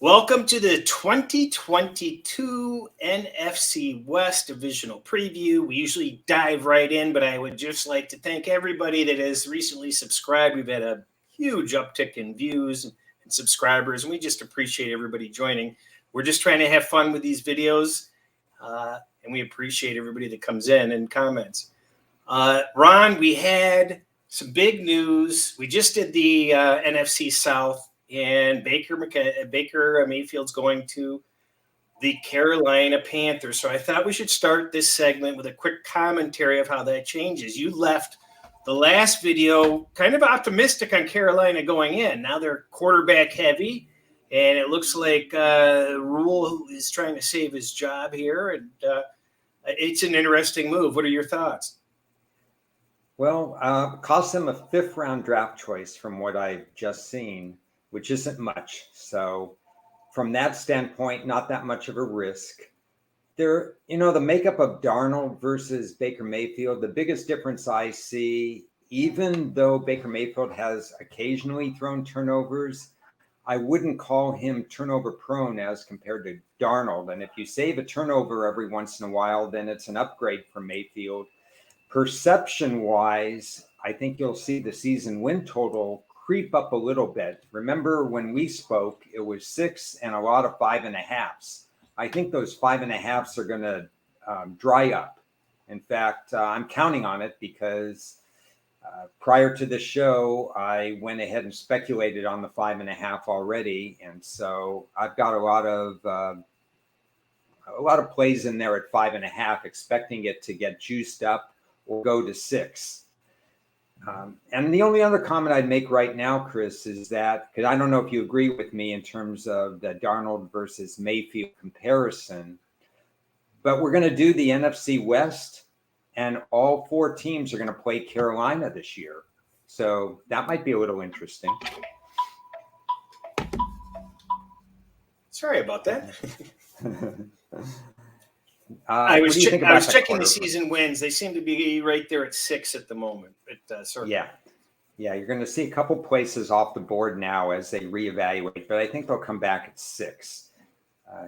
Welcome to the 2022 NFC West Divisional Preview. We usually dive right in, but I would just like to thank everybody that has recently subscribed. We've had a huge uptick in views and subscribers, and we just appreciate everybody joining. We're just trying to have fun with these videos, and we appreciate everybody that comes in and comments. Ron, we had some big news. We just did the NFC South. And Baker Mayfield's going to the Carolina Panthers. So I thought we should start this segment with a quick commentary of how that changes. You left the last video kind of optimistic on Carolina going in. Now they're quarterback heavy, and it looks like Rule is trying to save his job here. And it's an interesting move. What are your thoughts? Well, cost them a fifth-round draft choice from what I've just seen, which isn't much. So from that standpoint, not that much of a risk. The makeup of Darnold versus Baker Mayfield, the biggest difference I see, even though Baker Mayfield has occasionally thrown turnovers, I wouldn't call him turnover prone as compared to Darnold. And if you save a turnover every once in a while, then it's an upgrade for Mayfield. Perception-wise, I think you'll see the season win total creep up a little bit. Remember when we spoke, it was 6 and a lot of 5.5s. I think those 5.5s are going to dry up. In fact, I'm counting on it because prior to the show, I went ahead and speculated on the 5.5 already, and so I've got a lot of plays in there at 5.5, expecting it to get juiced up or go to 6. And the only other comment I'd make right now, Chris, is that, because I don't know if you agree with me in terms of the Darnold versus Mayfield comparison, but we're going to do the NFC West, and all 4 teams are going to play Carolina this year. So that might be a little interesting. Sorry about that. I was checking the season wins. They seem to be right there at 6 at the moment. Yeah, you're going to see a couple places off the board now as they reevaluate, but I think they'll come back at 6.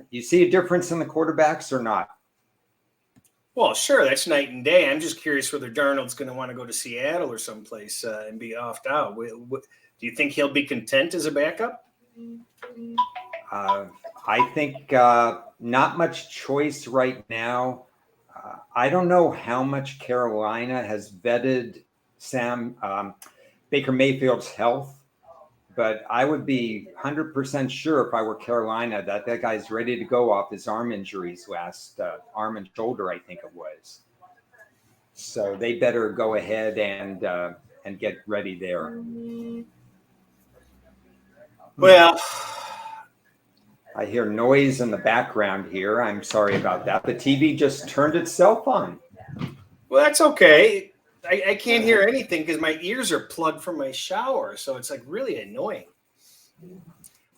You see a difference in the quarterbacks or not? Well, sure, that's night and day. I'm just curious whether Darnold's going to want to go to Seattle or someplace and be offed out. Do you think he'll be content as a backup? I think not much choice right now. I don't know how much Carolina has vetted Baker Mayfield's health, but I would be 100% sure if I were Carolina that guy's ready to go off his arm injuries last arm and shoulder, I think it was. So they better go ahead and get ready there. Well, I hear noise in the background here. I'm sorry about that. The TV just turned itself on. Well, that's okay. I can't hear anything because my ears are plugged from my shower, so it's like really annoying.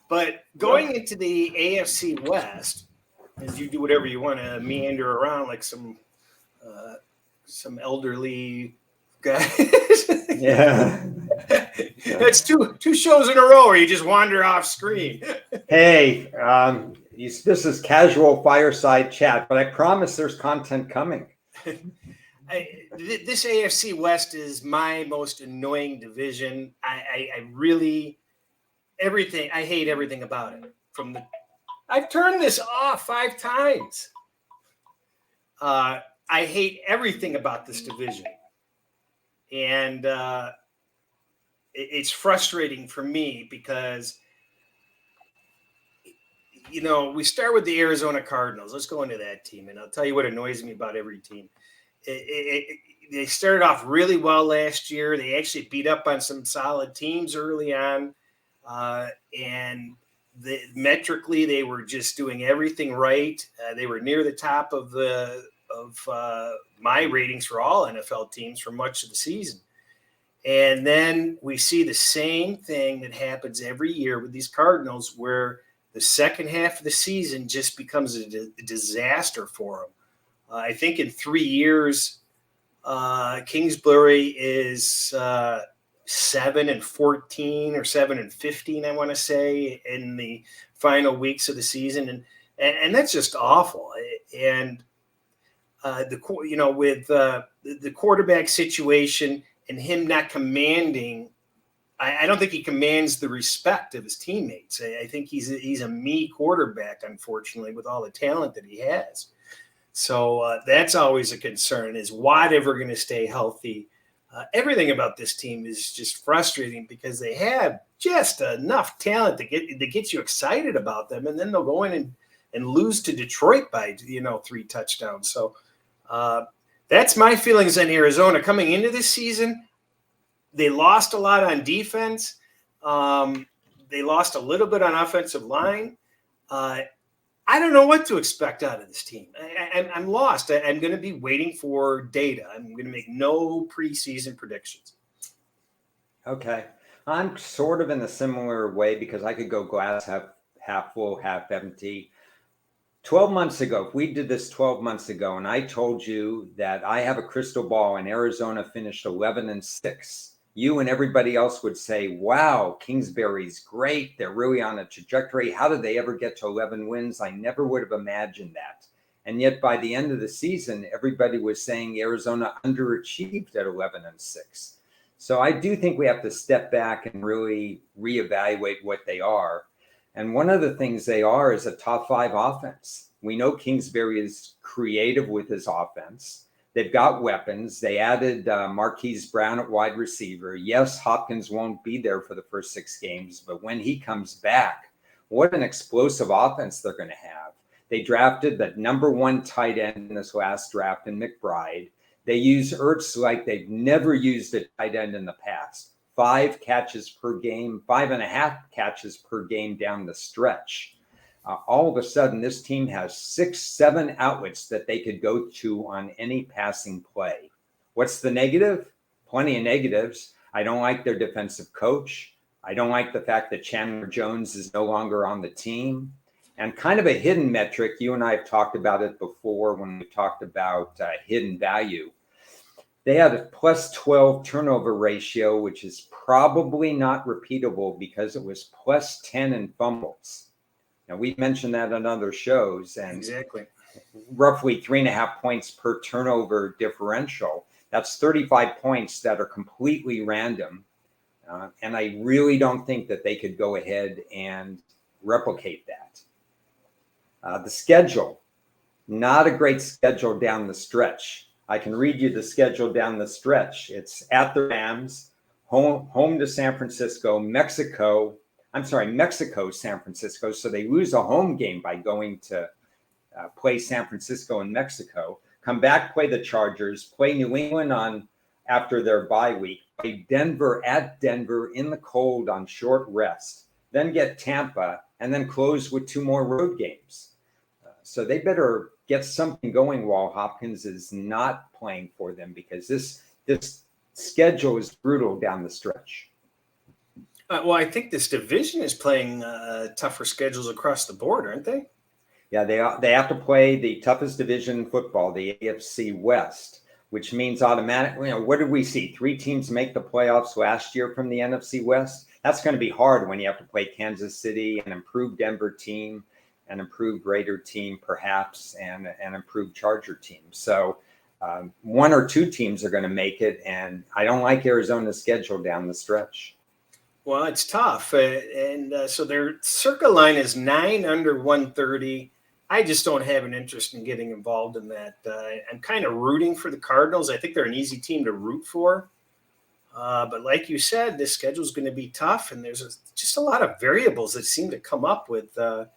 But going into the AFC West, as you do whatever you want to meander around like some elderly guys. Yeah. That's two shows in a row where you just wander off screen. Hey, this is casual fireside chat, but I promise there's content coming. This AFC West is my most annoying division. I hate everything about it. I've turned this off 5 times. I hate everything about this division. And it's frustrating for me because, we start with the Arizona Cardinals. Let's go into that team, and I'll tell you what annoys me about every team. They started off really well last year. They actually beat up on some solid teams early on, and metrically they were just doing everything right. They were near the top of my ratings for all NFL teams for much of the season. And then we see the same thing that happens every year with these Cardinals, where the second half of the season just becomes a disaster for them. I think in 3 years, Kingsbury is 7-14 or 7-15, I want to say, in the final weeks of the season, and that's just awful. And with the quarterback situation and him not commanding, I don't think he commands the respect of his teammates. I think he's a me quarterback, unfortunately, with all the talent that he has. So that's always a concern. Is Watt ever going to stay healthy? Everything about this team is just frustrating because they have just enough talent that gets you excited about them, and then they'll go in and lose to Detroit by 3 touchdowns. So that's my feelings on Arizona coming into this season. They lost a lot on defense. They lost a little bit on offensive line. I don't know what to expect out of this team. I'm lost. I'm going to be waiting for data. I'm going to make no preseason predictions. Okay. I'm sort of in a similar way because I could go glass half full, half empty. 12 months ago, if we did this 12 months ago, and I told you that I have a crystal ball and Arizona finished 11-6, you and everybody else would say, wow, Kingsbury's great. They're really on a trajectory. How did they ever get to 11 wins? I never would have imagined that. And yet by the end of the season, everybody was saying Arizona underachieved at 11-6. So I do think we have to step back and really reevaluate what they are. And one of the things they are is a top 5 offense. We know Kingsbury is creative with his offense. They've got weapons. They added Marquise Brown at wide receiver. Yes, Hopkins won't be there for the first 6 games, but when he comes back, what an explosive offense they're going to have. They drafted the number 1 tight end in this last draft in McBride. They use Ertz like they've never used a tight end in the past. 5 catches per game, 5.5 catches per game down the stretch. All of a sudden, this team has 6-7 outlets that they could go to on any passing play. What's the negative? Plenty of negatives. I don't like their defensive coach. I don't like the fact that Chandler Jones is no longer on the team. And kind of a hidden metric, you and I have talked about it before when we talked about hidden value. They had a plus 12 turnover ratio, which is probably not repeatable because it was plus 10 in fumbles. Now, we've mentioned that on other shows, and exactly roughly 3.5 points per turnover differential. That's 35 points that are completely random. And I really don't think that they could go ahead and replicate that. The schedule, not a great schedule down the stretch. I can read you the schedule down the stretch. It's at the Rams, home to San Francisco, Mexico, San Francisco. So they lose a home game by going to play San Francisco and Mexico. Come back, play the Chargers, play New England after their bye week, play Denver at Denver in the cold on short rest, then get Tampa, and then close with 2 more road games. So they better get something going while Hopkins is not playing for them because this schedule is brutal down the stretch. Well, I think this division is playing tougher schedules across the board, aren't they? Yeah, they have to play the toughest division in football, the NFC West, which means automatically, what did we see? 3 teams make the playoffs last year from the NFC West. That's going to be hard when you have to play Kansas City, an improved Denver team, an improved Raider team, perhaps, and an improved Charger team. So 1 or 2 teams are going to make it, and I don't like Arizona's schedule down the stretch. Well, it's tough. So their circle line is 9 under 130. I just don't have an interest in getting involved in that. I'm kind of rooting for the Cardinals. I think they're an easy team to root for. But like you said, this schedule is going to be tough, and there's just a lot of variables that seem to come up with the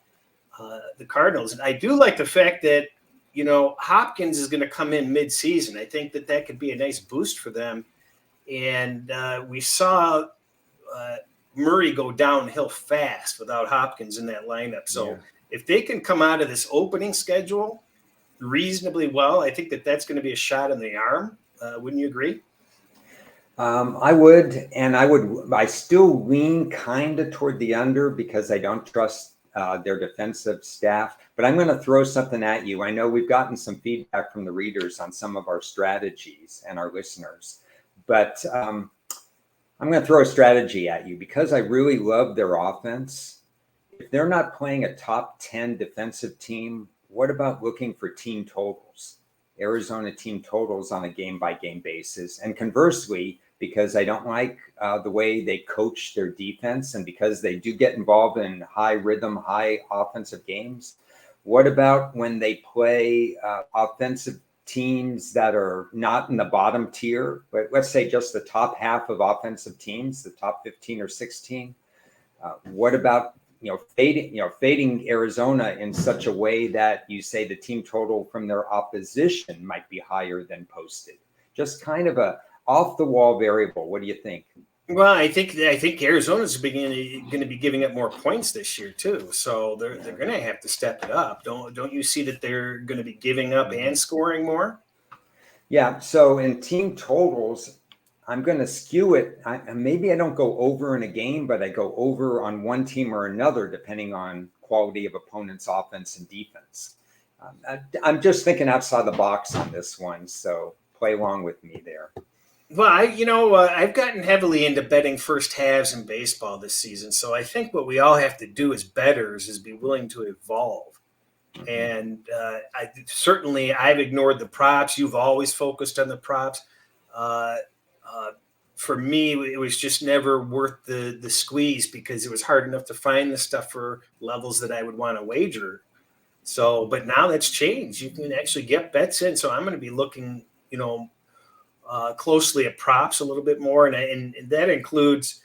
Cardinals. And I do like the fact that, Hopkins is going to come in mid-season. I think that could be a nice boost for them. And we saw Murray go downhill fast without Hopkins in that lineup. So if they can come out of this opening schedule reasonably well, I think that's going to be a shot in the arm. Wouldn't you agree? I would, and I still lean kind of toward the under because I don't trust their defensive staff. But I'm going to throw something at you. I know we've gotten some feedback from the readers on some of our strategies and our listeners, but I'm going to throw a strategy at you because I really love their offense. If they're not playing a top 10 defensive team, what about looking for team totals? Arizona team totals on a game-by-game basis. And conversely, because I don't like the way they coach their defense and because they do get involved in high rhythm, high offensive games, what about when they play offensive teams that are not in the bottom tier, but let's say just the top half of offensive teams, the top 15 or 16? What about fading Arizona in such a way that you say the team total from their opposition might be higher than posted? Just kind of a off the wall variable. What do you think? Well, I think Arizona's going to be giving up more points this year too, so they're going to have to step it up. Don't you see that they're going to be giving up and scoring more? Yeah. So in team totals, I'm going to skew it. Maybe I don't go over in a game, but I go over on one team or another, depending on quality of opponent's offense and defense. I'm just thinking outside the box on this one, so play along with me there. Well, I've gotten heavily into betting first halves in baseball this season, so I think what we all have to do as bettors is be willing to evolve. And I've ignored the props. You've always focused on the props. For me, it was just never worth the squeeze because it was hard enough to find the stuff for levels that I would want to wager. So, but now that's changed. You can actually get bets in. So I'm going to be looking, closely at props a little bit more, and that includes,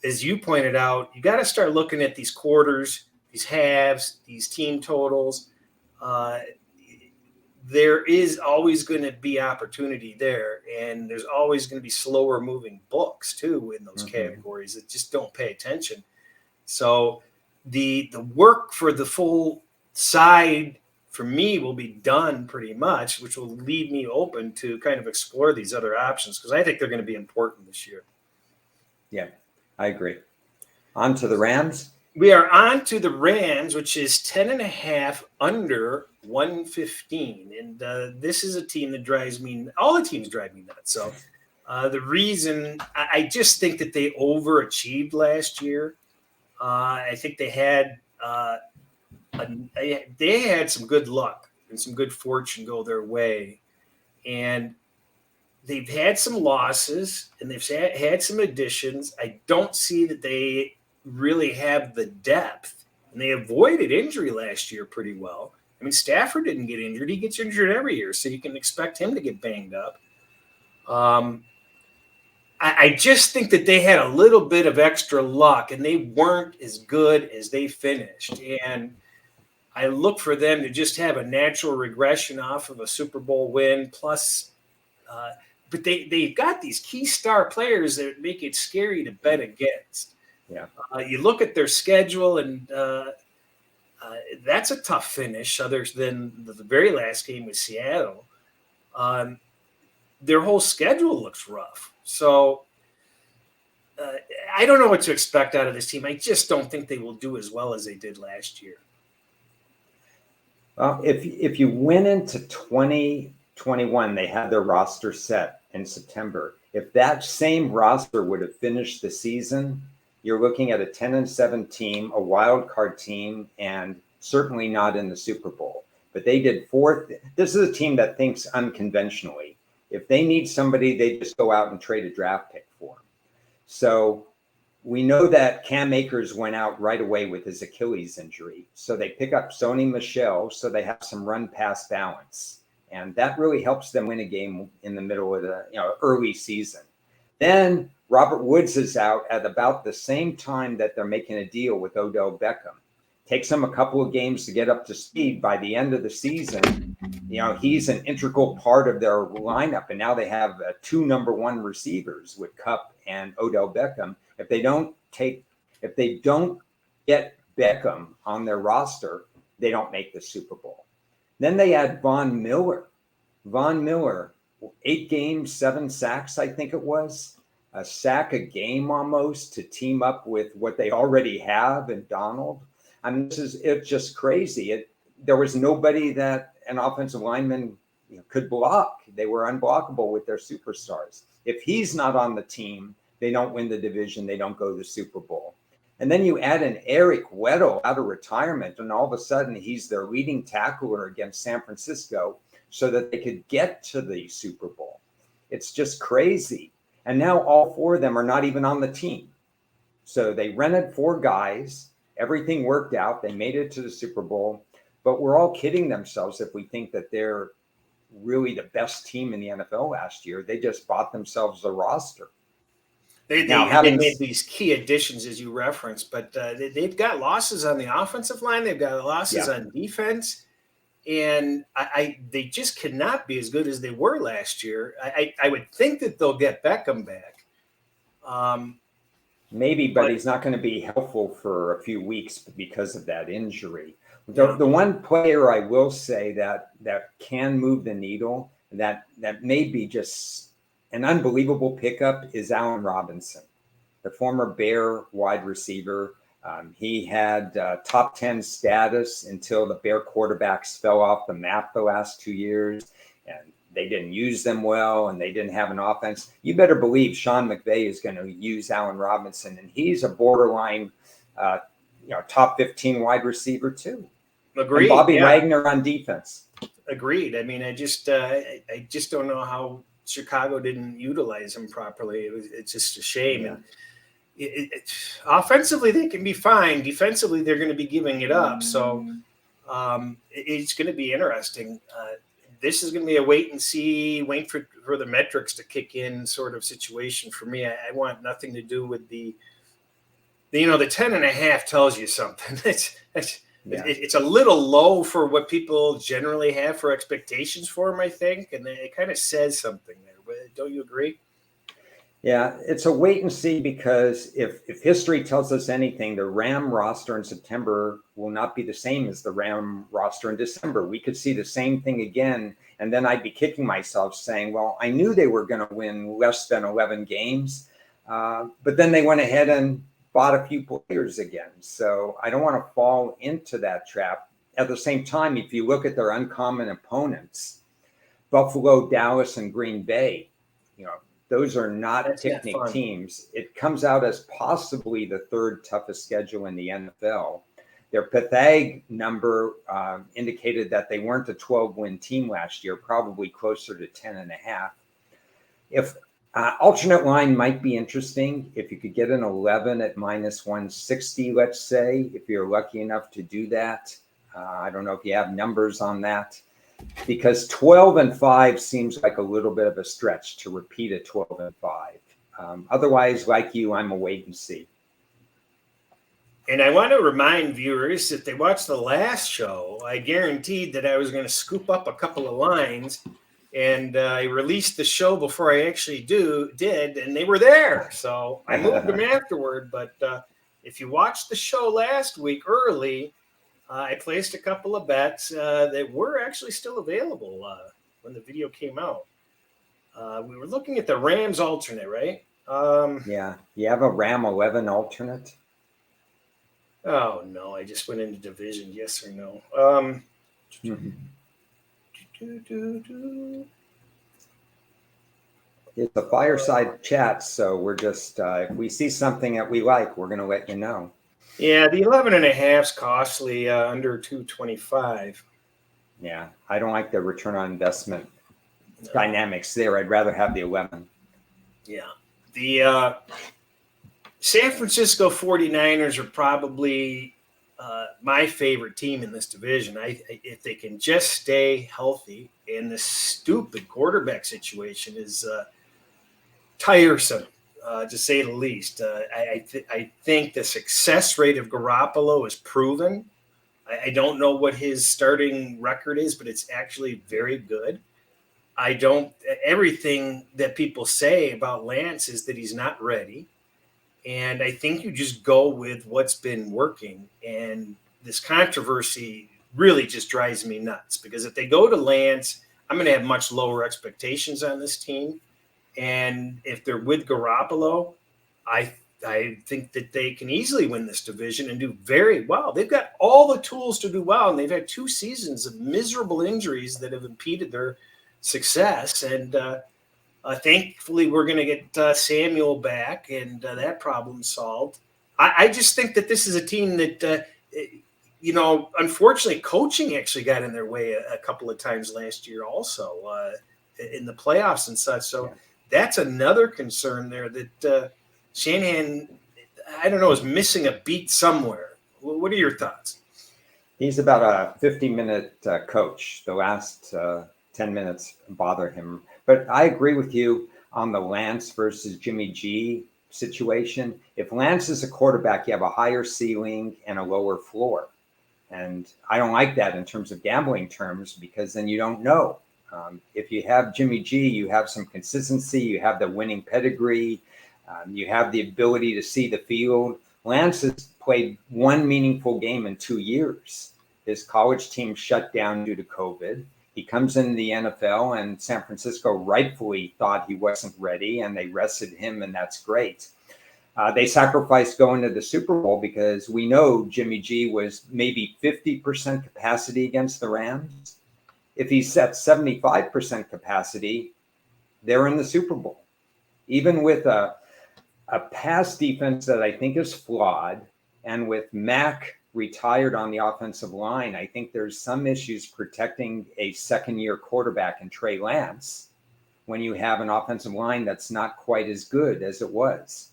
as you pointed out, you got to start looking at these quarters, these halves, these team totals. There is always going to be opportunity there, and there's always going to be slower moving books too in those categories that just don't pay attention. So the work for the full side for me will be done pretty much, which will leave me open to kind of explore these other options because I think they're going to be important this year. Yeah, I agree. On to the Rams. We are on to the Rams, which is 10.5 under 115. And this is a team that all the teams drive me nuts. So the reason I just think that they overachieved last year. I think they had some good luck and some good fortune go their way. And they've had some losses and they've had some additions. I don't see that they really have the depth, and they avoided injury last year pretty well. I mean, Stafford didn't get injured. He gets injured every year, so you can expect him to get banged up. I just think that they had a little bit of extra luck, and they weren't as good as they finished. And I look for them to just have a natural regression off of a Super Bowl win. Plus, but they've got these key star players that make it scary to bet against. Yeah. You look at their schedule, and that's a tough finish, other than the very last game with Seattle. Their whole schedule looks rough. So I don't know what to expect out of this team. I just don't think they will do as well as they did last year. Well, if you went into 2021, they had their roster set in September. If that same roster would have finished the season, you're looking at a 10-7 team, a wild card team, and certainly not in the Super Bowl. But they did fourth. This is a team that thinks unconventionally. If they need somebody, they just go out and trade a draft pick for them. So we know that Cam Akers went out right away with his Achilles injury. So they pick up Sony Michel, so they have some run-pass balance. And that really helps them win a game in the middle of the early season. Then Robert Woods is out at about the same time that they're making a deal with Odell Beckham. Takes them a couple of games to get up to speed. By the end of the season, he's an integral part of their lineup. And now they have two number one receivers with Kupp and Odell Beckham. If they don't get Beckham on their roster, they don't make the Super Bowl. Then they add Von Miller. 8 games, 7 sacks, I think it was. A sack a game almost to team up with what they already have in Donald. I mean, it's just crazy. There was nobody that an offensive lineman could block. They were unblockable with their superstars. If he's not on the team, they don't win the division, they don't go to the Super Bowl. And then you add an Eric Weddle out of retirement, and all of a sudden he's their leading tackler against San Francisco so that they could get to the Super Bowl. It's just crazy. And now all four of them are not even on the team. So they rented four guys. Everything worked out. They made it to the Super Bowl. But we're all kidding themselves if we think that they're really the best team in the NFL last year. They just bought themselves a roster. They made these key additions, as you referenced, but they've got losses on the offensive line. They've got losses on defense. And they just cannot be as good as they were last year. I would think that they'll get Beckham back. Maybe, but he's not going to be helpful for a few weeks because of that injury. The one player I will say that can move the needle, that may be just an unbelievable pickup, is Allen Robinson, the former Bear wide receiver. He had top 10 status until the Bear quarterbacks fell off the map the last 2 years, and they didn't use them well, and they didn't have an offense. You better believe Sean McVay is going to use Allen Robinson, and he's a borderline, top 15 wide receiver too. Agreed. And Bobby Wagner on defense. Agreed. I mean, I just don't know how Chicago didn't utilize him properly. It's just a shame. Yeah. And offensively, they can be fine. Defensively, they're going to be giving it up. So it's going to be interesting. This is going to be a wait and see, wait for the metrics to kick in sort of situation for me. I want nothing to do with the 10.5 tells you something. It's a little low for what people generally have for expectations for him, I think. And it kind of says something there. Don't you agree? Yeah, it's a wait and see, because if history tells us anything, the Ram roster in September will not be the same as the Ram roster in December. We could see the same thing again, and then I'd be kicking myself saying, well, I knew they were going to win less than 11 games, but then they went ahead and bought a few players again. So I don't want to fall into that trap. At the same time, if you look at their uncommon opponents, Buffalo, Dallas, and Green Bay, those are not picnic teams. It comes out as possibly the third toughest schedule in the NFL. Their Pathag number indicated that they weren't a 12-win team last year, probably closer to 10.5. If alternate line might be interesting, if you could get an 11 at minus 160, let's say, if you're lucky enough to do that. I don't know if you have numbers on that, because 12-5 seems like a little bit of a stretch to repeat a 12-5. Otherwise, like you, I'm a wait and see. And I want to remind viewers, if they watched the last show, I guaranteed that I was going to scoop up a couple of lines, and I released the show before I actually did, and they were there. So I moved them afterward. But if you watched the show last week early, I placed a couple of bets that were actually still available when the video came out. We were looking at the Rams alternate, right? Yeah. You have a Ram 11 alternate? Oh, no. I just went into division. Yes or no? It's a fireside chat, so we're just, if we see something that we like, we're going to let you know. Yeah, the 11.5 is costly, under 225. Yeah, I don't like the return on investment dynamics there. I'd rather have the 11. Yeah. The San Francisco 49ers are probably my favorite team in this division. If they can just stay healthy, and this stupid quarterback situation is tiresome, to say the least. I think the success rate of Garoppolo is proven. I don't know what his starting record is, but it's actually very good. Everything that people say about Lance is that he's not ready. And I think you just go with what's been working. And this controversy really just drives me nuts, because if they go to Lance, I'm going to have much lower expectations on this team. And if they're with Garoppolo, I think that they can easily win this division and do very well. They've got all the tools to do well, and they've had 2 seasons of miserable injuries that have impeded their success. And Thankfully, we're going to get Samuel back, and that problem solved. I just think that this is a team that, unfortunately, coaching actually got in their way a couple of times last year also in the playoffs and such. So that's another concern there that Shanahan, I don't know, is missing a beat somewhere. What are your thoughts? He's about a 50-minute coach. The last 10 minutes bother him. But I agree with you on the Lance versus Jimmy G situation. If Lance is a quarterback, you have a higher ceiling and a lower floor. And I don't like that in terms of gambling terms, because then you don't know. If you have Jimmy G, you have some consistency, you have the winning pedigree, you have the ability to see the field. Lance has played one meaningful game in 2 years. His college team shut down due to COVID. He comes into the NFL, and San Francisco rightfully thought he wasn't ready, and they rested him, and that's great. They sacrificed going to the Super Bowl because we know Jimmy G was maybe 50% capacity against the Rams. If he's at 75% capacity, they're in the Super Bowl. Even with a pass defense that I think is flawed, and with Mack retired on the offensive line, I think there's some issues protecting a second-year quarterback in Trey Lance when you have an offensive line that's not quite as good as it was.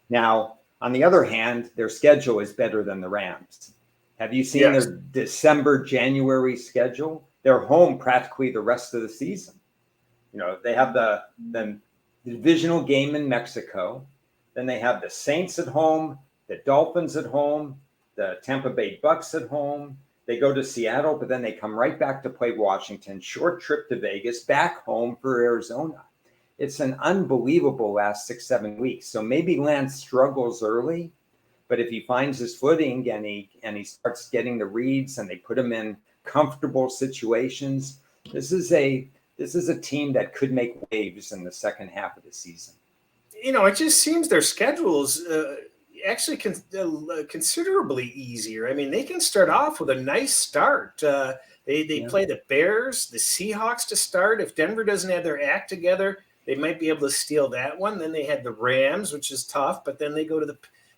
Now, on the other hand, their schedule is better than the Rams. Have you seen their December, January schedule? They're home practically the rest of the season. They have the divisional game in Mexico. Then they have the Saints at home, the Dolphins at home, the Tampa Bay Bucks at home. They go to Seattle, but then they come right back to play Washington. Short trip to Vegas, back home for Arizona. It's an unbelievable last 6-7 weeks. So maybe Lance struggles early, but if he finds his footing and he starts getting the reads and they put him in comfortable situations, this is a team that could make waves in the second half of the season. It just seems their schedule's actually considerably easier. I mean, they can start off with a nice start. They play the Bears, the Seahawks to start. If Denver doesn't have their act together, they might be able to steal that one. Then they had the Rams, which is tough, but then they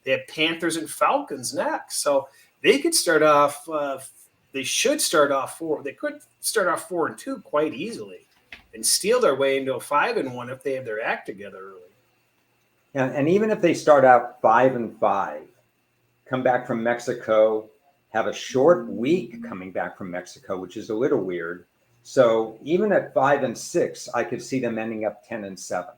have Panthers and Falcons next. So they could start off. They should start off 4. They could start off 4-2 quite easily, and steal their way into a 5-1 if they have their act together early. Yeah, and even if they start out 5-5, come back from Mexico, have a short week coming back from Mexico, which is a little weird. So even at 5-6, I could see them ending up 10-7,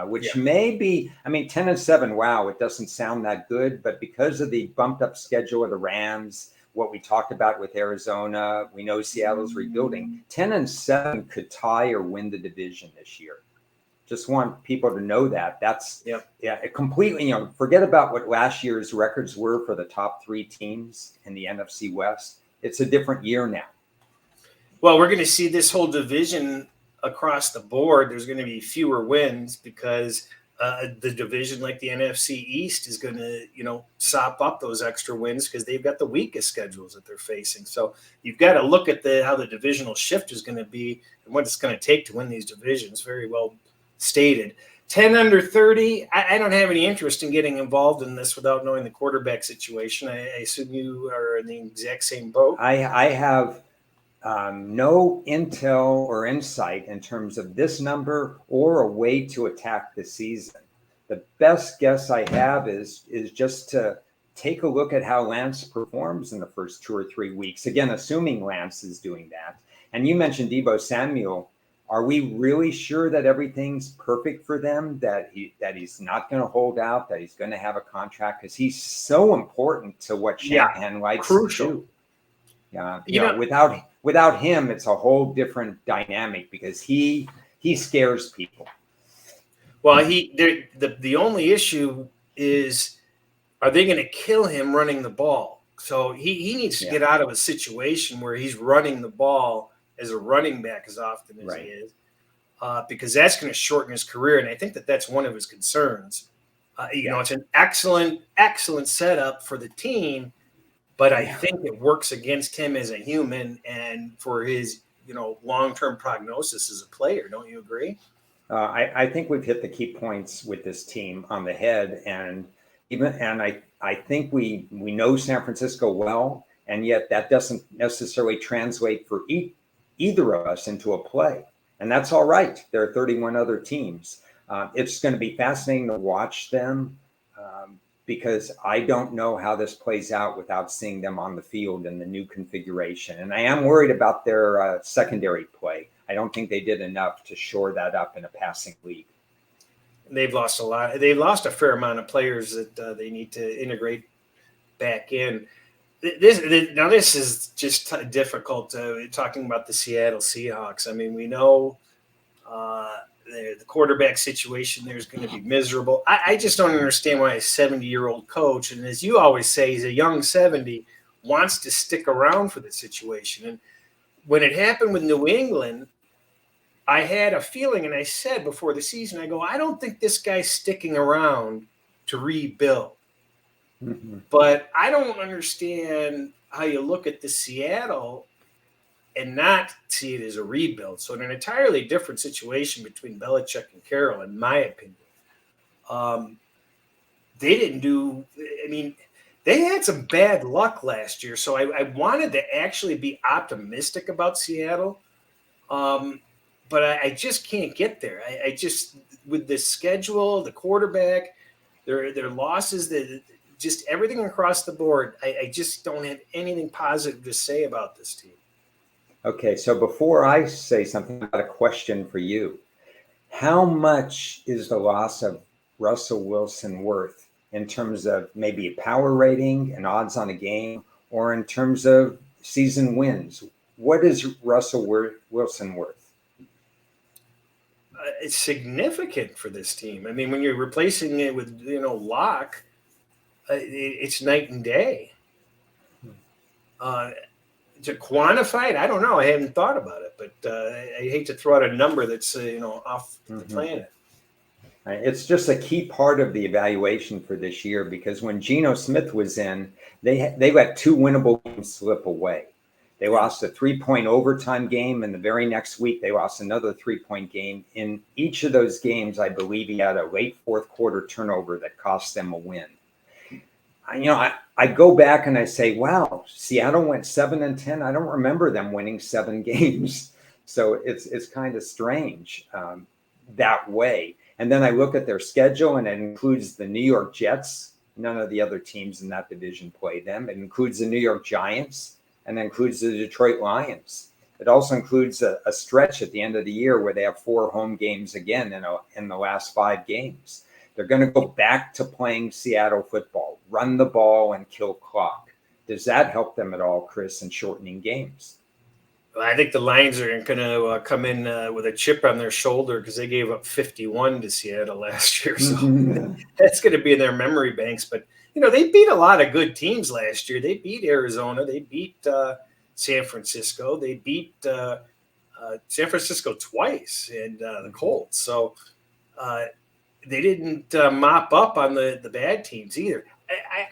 which may be, 10-7. Wow, it doesn't sound that good, but because of the bumped up schedule of the Rams, what we talked about with Arizona, we know Seattle's rebuilding. 10-7 could tie or win the division this year. Just want people to know that. That's it completely. Forget about what last year's records were for the top 3 teams in the NFC West. It's a different year now. Well, we're going to see this whole division across the board. There's going to be fewer wins because the division, like the NFC East, is going to, sop up those extra wins because they've got the weakest schedules that they're facing. So you've got to look at how the divisional shift is going to be and what it's going to take to win these divisions. Very well stated. 10 under 30. I don't have any interest in getting involved in this without knowing the quarterback situation. I assume you are in the exact same boat. I have no intel or insight in terms of this number or a way to attack the season. The best guess I have is just to take a look at how Lance performs in the first 2 or 3 weeks. Again, assuming Lance is doing that. And you mentioned Deebo Samuel. Are we really sure that everything's perfect for them, that he's not going to hold out, that he's going to have a contract? Because he's so important to what Shanahan likes to do. Without him, it's a whole different dynamic because he scares people. Well, the only issue is, are they going to kill him running the ball? So he needs to get out of a situation where he's running the ball as a running back as often as he is, because that's going to shorten his career. And I think that's one of his concerns. It's an excellent setup for the team, but I think it works against him as a human and for his long-term prognosis as a player. Don't you agree? I think we've hit the key points with this team on the head, and I think we know San Francisco well, and yet that doesn't necessarily translate for either of us into a play, and that's all right. There are 31 other teams. It's going to be fascinating to watch them because I don't know how this plays out without seeing them on the field in the new configuration, and I am worried about their secondary play. I don't think they did enough to shore that up in a passing league. They've lost a lot. They've lost a fair amount of players that they need to integrate back in. This is just difficult. Talking about the Seattle Seahawks. I mean, we know the quarterback situation there is going to be miserable. I just don't understand why a 70-year-old coach, and as you always say, he's a young 70, wants to stick around for the situation. And when it happened with New England, I had a feeling, and I said before the season, I go, I don't think this guy's sticking around to rebuild. Mm-hmm. But I don't understand how you look at the Seattle and not see it as a rebuild. So in an entirely different situation between Belichick and Carroll, in my opinion. They didn't do – I mean, they had some bad luck last year. So I wanted to actually be optimistic about Seattle. But I just can't get there. I just, with the schedule, the quarterback, their losses, just everything across the board, I just don't have anything positive to say about this team. Okay, so before I say something, I've got a question for you. How much is the loss of Russell Wilson worth in terms of maybe a power rating and odds on a game, or in terms of season wins? What is Russell Wilson worth? It's significant for this team. I mean, when you're replacing it with, Locke, it's night and day. To quantify it, I don't know. I haven't thought about it, but I hate to throw out a number that's, off the planet. It's just a key part of the evaluation for this year because when Geno Smith was in, they let 2 winnable games slip away. They lost a 3-point overtime game, and the very next week they lost another 3-point game. In each of those games, I believe he had a late fourth quarter turnover that cost them a win. I go back and I say, wow, Seattle went 7-10. I don't remember them winning 7 games. So it's kind of strange that way. And then I look at their schedule, and it includes the New York Jets. None of the other teams in that division play them. It includes the New York Giants. And includes the Detroit Lions. It also includes a stretch at the end of the year where they have 4 home games again in the last 5 games. They're going to go back to playing Seattle football, run the ball and kill clock. Does that help them at all, Chris, in shortening games? Well, I think the Lions are going to come in with a chip on their shoulder because they gave up 51 to Seattle last year. So that's going to be in their memory banks. But they beat a lot of good teams last year. They beat Arizona. They beat San Francisco. They beat San Francisco twice, and the Colts. So they didn't mop up on the bad teams either.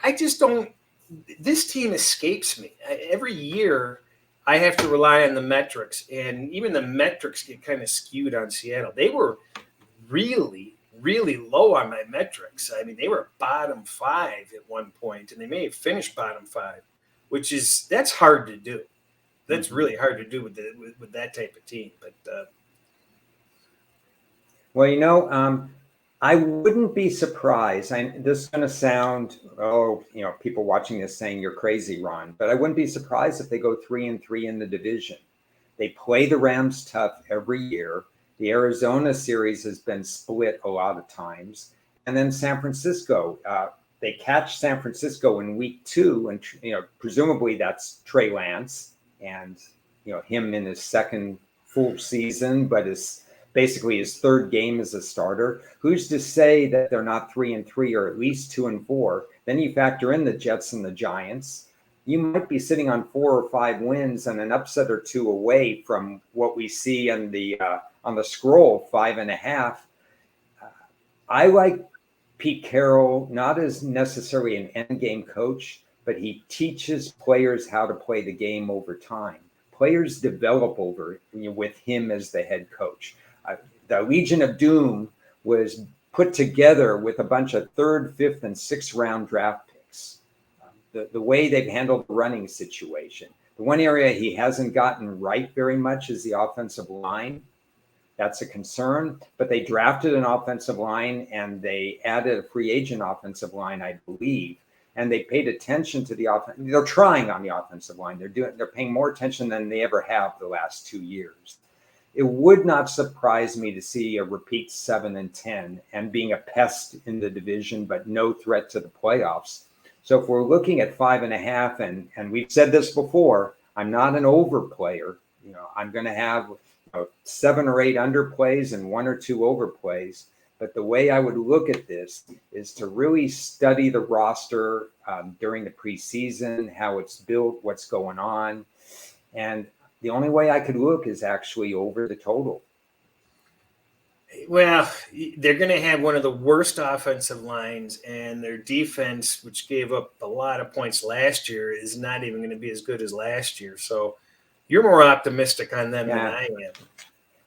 I just don't – this team escapes me. Every year I have to rely on the metrics, and even the metrics get kind of skewed on Seattle. They were really low on my metrics. I mean, they were bottom 5 at one point, and they may have finished bottom 5, that's hard to do. That's really hard to do with that type of team. But well, I wouldn't be surprised. This is going to sound, people watching this saying you're crazy, Ron, but I wouldn't be surprised if they go 3-3 in the division. They play the Rams tough every year. The Arizona series has been split a lot of times. And then San Francisco, they catch San Francisco in week 2. And, presumably that's Trey Lance and, him in his second full season, but basically his 3rd game as a starter. Who's to say that they're not 3-3 or at least 2-4? Then you factor in the Jets and the Giants. You might be sitting on 4 or 5 wins and an upset or 2 away from what we see on the scroll, 5.5. I like Pete Carroll, not as necessarily an end game coach, but he teaches players how to play the game over time. players develop over with him as the head coach. The Legion of Doom was put together with a bunch of 3rd, 5th, and 6th round draft picks. The way they've handled the running situation. The one area he hasn't gotten right very much is the offensive line. That's a concern, but they drafted an offensive line and they added a free agent offensive line, I believe, and they paid attention to the offense. They're trying on the offensive line. They're paying more attention than they ever have the last 2 years. It would not surprise me to see a repeat 7-10 and being a pest in the division, but no threat to the playoffs. So if we're looking at 5.5, and we've said this before, I'm not an over player. I'm going to have 7 or 8 underplays and 1 or 2 overplays. But the way I would look at this is to really study the roster during the preseason, how it's built, what's going on. And the only way I could look is actually over the total. Well, they're going to have one of the worst offensive lines, and their defense, which gave up a lot of points last year, is not even going to be as good as last year. So you're more optimistic on them than I am.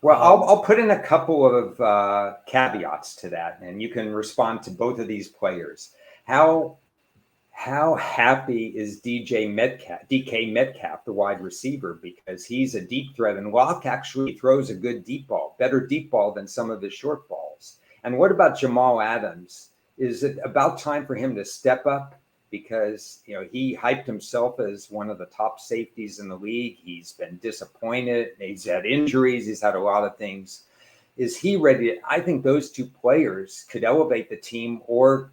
Well, I'll put in a couple of caveats to that, and you can respond to both of these players. How happy is DK Metcalf, the wide receiver, because he's a deep threat, and Locke actually throws a good deep ball, better deep ball than some of his short balls. And what about Jamal Adams? Is it about time for him to step up? Because he hyped himself as one of the top safeties in the league. He's been disappointed. He's had injuries. He's had a lot of things. Is he ready? I think those 2 players could elevate the team or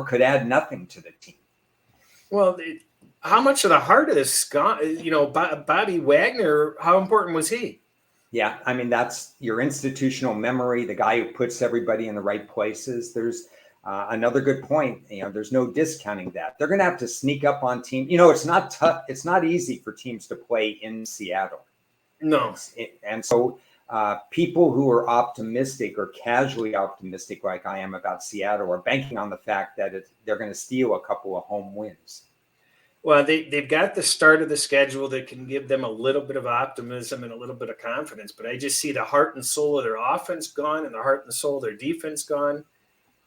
could add nothing to the team. Well, how much of the heart of this gone? Bobby Wagner, how important was he? Yeah, I mean, that's your institutional memory, the guy who puts everybody in the right places. There's another good point. There's no discounting that. They're going to have to sneak up on teams. It's not tough. It's not easy for teams to play in Seattle. No. And so people who are optimistic or casually optimistic like I am about Seattle are banking on the fact that they're going to steal a couple of home wins. Well, they've got the start of the schedule that can give them a little bit of optimism and a little bit of confidence. But I just see the heart and soul of their offense gone and the heart and soul of their defense gone.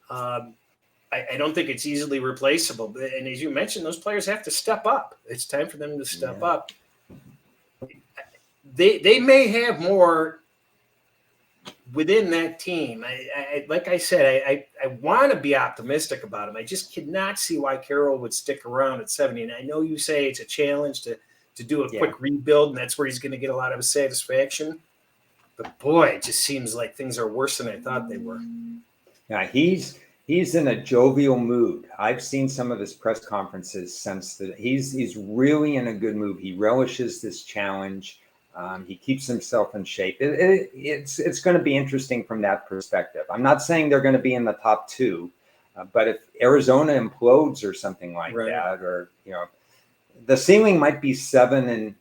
I don't think it's easily replaceable. And as you mentioned, those players have to step up. It's time for them to step up. They may have more within that team. Like I said, I want to be optimistic about him. I just cannot see why Carroll would stick around at 70. And I know you say it's a challenge to do a quick rebuild, and that's where he's going to get a lot of satisfaction. But boy, it just seems like things are worse than I thought they were. Yeah, he's in a jovial mood. I've seen some of his press conferences since that he's really in a good mood. He relishes this challenge. He keeps himself in shape. It's going to be interesting from that perspective. I'm not saying they're going to be in the top 2, but if Arizona implodes or something like that, or the ceiling might be 7-10,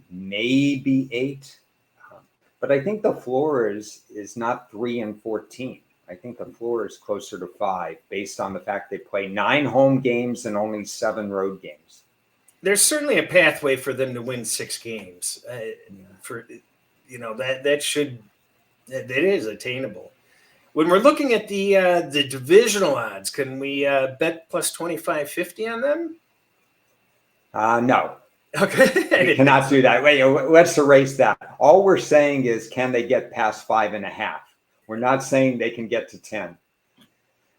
maybe 8. But I think the floor is not 3-14. I think the floor is closer to 5, based on the fact they play 9 home games and only 7 road games. There's certainly a pathway for them to win 6 games. That is attainable. When we're looking at the divisional odds, can we bet plus 25.50 on them? No. Okay. We cannot do that. Wait, let's erase that. All we're saying is, can they get past 5.5? We're not saying they can get to 10.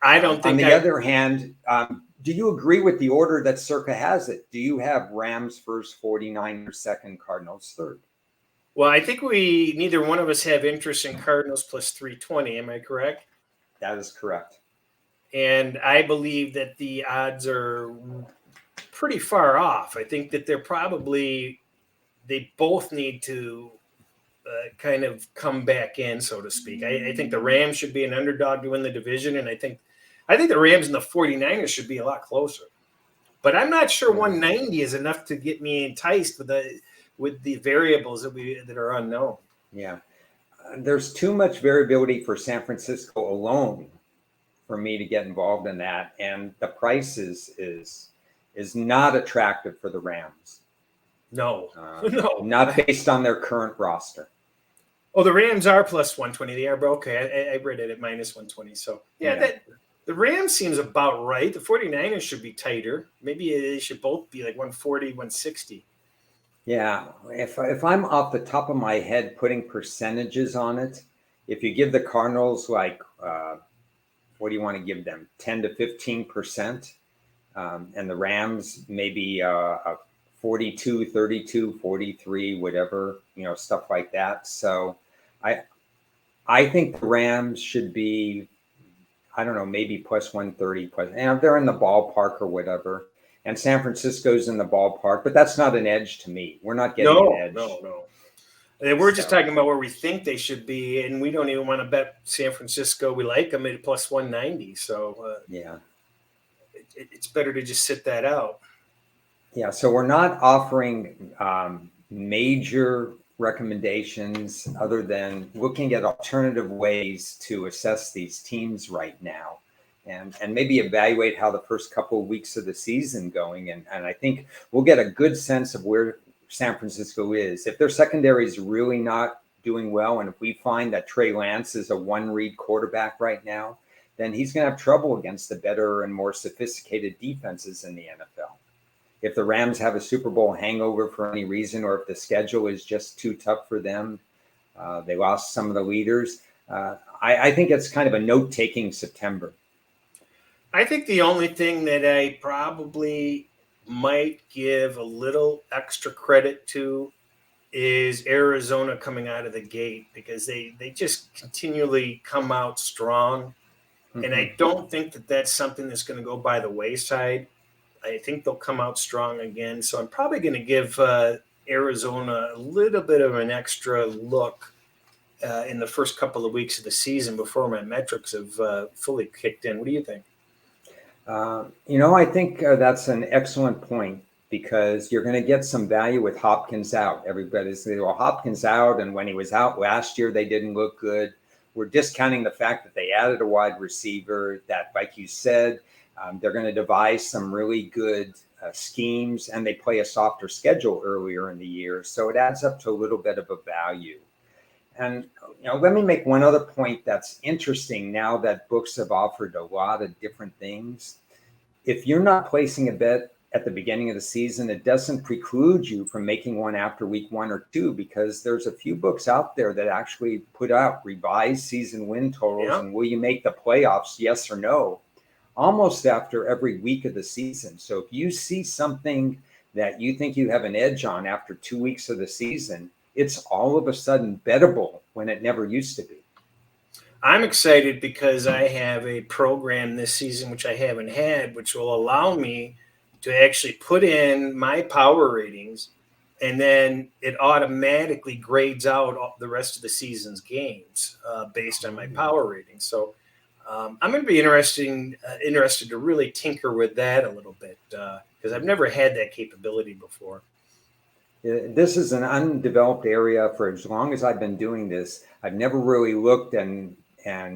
I don't think. On the other hand, do you agree with the order that Circa has it? Do you have Rams first, 49ers second, Cardinals third? Well, I think neither one of us have interest in Cardinals plus 320. Am I correct? That is correct. And I believe that the odds are pretty far off. I think that they both need to kind of come back in, so to speak. I think the Rams should be an underdog to win the division, and I think the Rams and the 49ers should be a lot closer. But I'm not sure 190 is enough to get me enticed with the variables that are unknown. Yeah. There's too much variability for San Francisco alone for me to get involved in that, and the price is not attractive for the Rams. No, no. Not based on their current roster. Oh, the Rams are plus 120. They are, but okay. I read it at minus 120. So, that the Rams seems about right. The 49ers should be tighter. Maybe they should both be like 140, 160. Yeah. If I'm off the top of my head putting percentages on it, if you give the Cardinals like, what do you want to give them? 10 to 15%. And the Rams maybe a 42, 32, 43, whatever, stuff like that. So I think the Rams should be, I don't know, maybe plus 130, plus, and they're in the ballpark or whatever. And San Francisco's in the ballpark, but that's not an edge to me. We're not getting an edge. No. We're just talking about where we think they should be, and we don't even want to bet San Francisco. We like them at plus 190. So, it's better to just sit that out. Yeah, so we're not offering major recommendations other than looking at alternative ways to assess these teams right now and maybe evaluate how the first couple of weeks of the season going. And I think we'll get a good sense of where San Francisco is. If their secondary is really not doing well, and if we find that Trey Lance is a one-read quarterback right now, then he's going to have trouble against the better and more sophisticated defenses in the NFL. If the Rams have a Super Bowl hangover for any reason, or if the schedule is just too tough for them, they lost some of the leaders. I think it's kind of a note-taking September. I think the only thing that I probably might give a little extra credit to is Arizona coming out of the gate, because they just continually come out strong. Mm-hmm. And I don't think that that's something that's going to go by the wayside. I think they'll come out strong again. So I'm probably going to give Arizona a little bit of an extra look in the first couple of weeks of the season before my metrics have fully kicked in. What do you think? I think that's an excellent point, because you're going to get some value with Hopkins out. Everybody's saying, well, Hopkins out, and when he was out last year, they didn't look good. We're discounting the fact that they added a wide receiver that, like you said, they're going to devise some really good schemes, and they play a softer schedule earlier in the year. So it adds up to a little bit of a value. And let me make one other point that's interesting now that books have offered a lot of different things. If you're not placing a bet at the beginning of the season, it doesn't preclude you from making one after week 1 or 2, because there's a few books out there that actually put out revised season win totals and will you make the playoffs, yes or no, almost after every week of the season. So if you see something that you think you have an edge on after 2 weeks of the season, it's all of a sudden bettable when it never used to be. I'm excited because I have a program this season, which I haven't had, which will allow me to actually put in my power ratings, and then it automatically grades out the rest of the season's games based on my power ratings. So I'm going to be interested to really tinker with that a little bit, because I've never had that capability before. This is an undeveloped area for as long as I've been doing this. I've never really looked and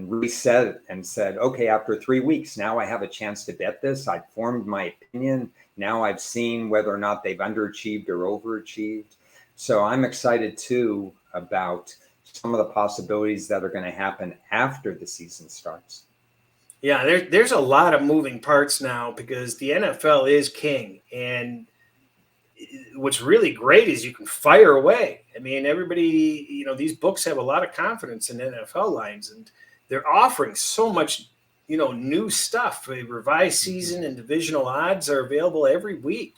reset and said, okay, after 3 weeks, now I have a chance to bet this. I've formed my opinion. Now I've seen whether or not they've underachieved or overachieved. So I'm excited too about some of the possibilities that are going to happen after the season starts. Yeah, there's a lot of moving parts now, because the NFL is king. And what's really great is you can fire away. I mean, everybody, these books have a lot of confidence in NFL lines, and they're offering so much, new stuff. A revised season and divisional odds are available every week.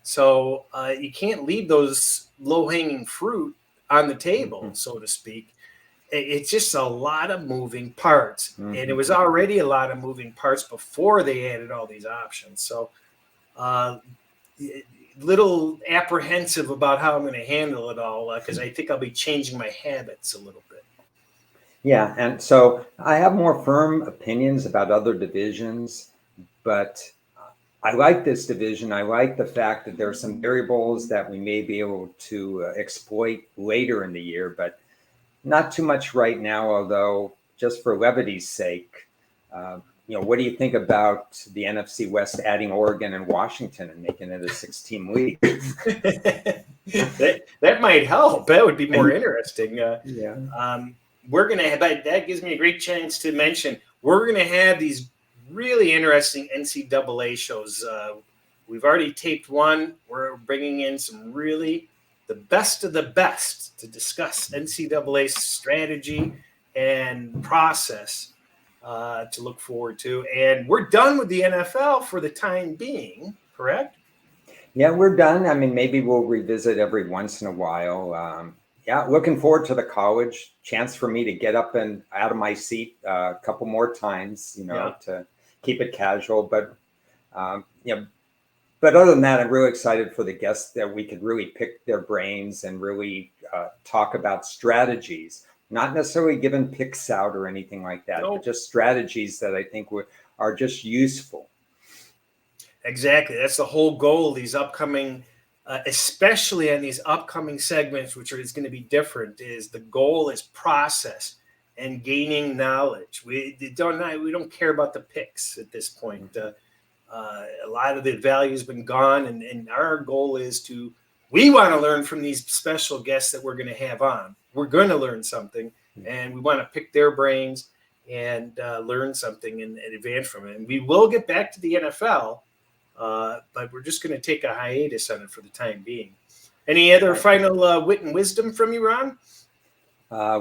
So you can't leave those low-hanging fruit on the table, so to speak. It's just a lot of moving parts. And it was already a lot of moving parts before they added all these options. So little apprehensive about how I'm going to handle it all, because I think I'll be changing my habits a little bit. Yeah, and so I have more firm opinions about other divisions, but I like this division. I like the fact that there are some variables that we may be able to exploit later in the year, but not too much right now, although just for levity's sake, what do you think about the NFC West adding Oregon and Washington and making it a 6-team league? that might help. That would be more interesting. Yeah. We're going to have, that gives me a great chance to mention, we're going to have these really interesting NCAA shows. We've already taped one. We're bringing in some really the best of the best to discuss NCAA strategy and process to look forward to. And we're done with the NFL for the time being, correct? Yeah, we're done. I mean, maybe we'll revisit every once in a while. Yeah, looking forward to the college. Chance for me to get up and out of my seat a couple more times, to keep it casual. But, but other than that, I'm really excited for the guests that we could really pick their brains and really talk about strategies, not necessarily giving picks out or anything like that, but just strategies that I think are just useful. Exactly. That's the whole goal of these upcoming, especially on these upcoming segments, which is going to be different, is the goal is process and gaining knowledge. We don't care about the picks at this point. A lot of the value has been gone, and our goal is we want to learn from these special guests that we're going to have on. We're going to learn something, and we want to pick their brains and learn something and advance from it. And we will get back to the NFL. But we're just going to take a hiatus on it for the time being. Any other final wit and wisdom from you, Ron?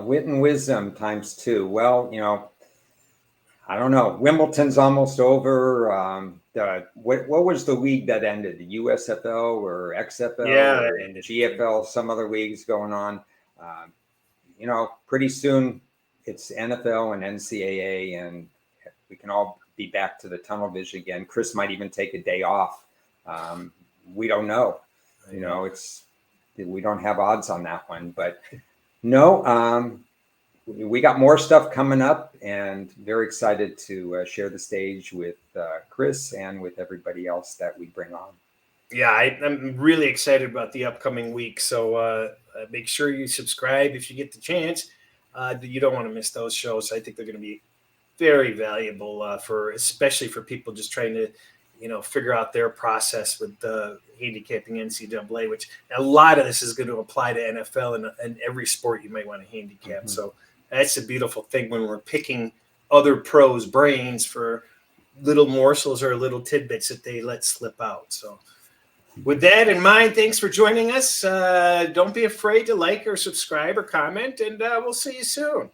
Wit and wisdom times 2. Well, I don't know. Wimbledon's almost over. What was the league that ended? The USFL or XFL? Yeah, or GFL, some other leagues going on. Pretty soon it's NFL and NCAA, and we can all be back to the tunnel vision again. Chris might even take a day off. We don't know. We don't have odds on that one, but no, we got more stuff coming up, and very excited to share the stage with Chris and with everybody else that we bring on. Yeah, I'm really excited about the upcoming week. So make sure you subscribe if you get the chance. You don't want to miss those shows. I think they're going to be very valuable especially for people just trying to, figure out their process with handicapping NCAA, which a lot of this is going to apply to NFL and every sport you might want to handicap. Mm-hmm. So that's a beautiful thing when we're picking other pros' brains for little morsels or little tidbits that they let slip out. So with that in mind, thanks for joining us. Don't be afraid to like or subscribe or comment, and we'll see you soon.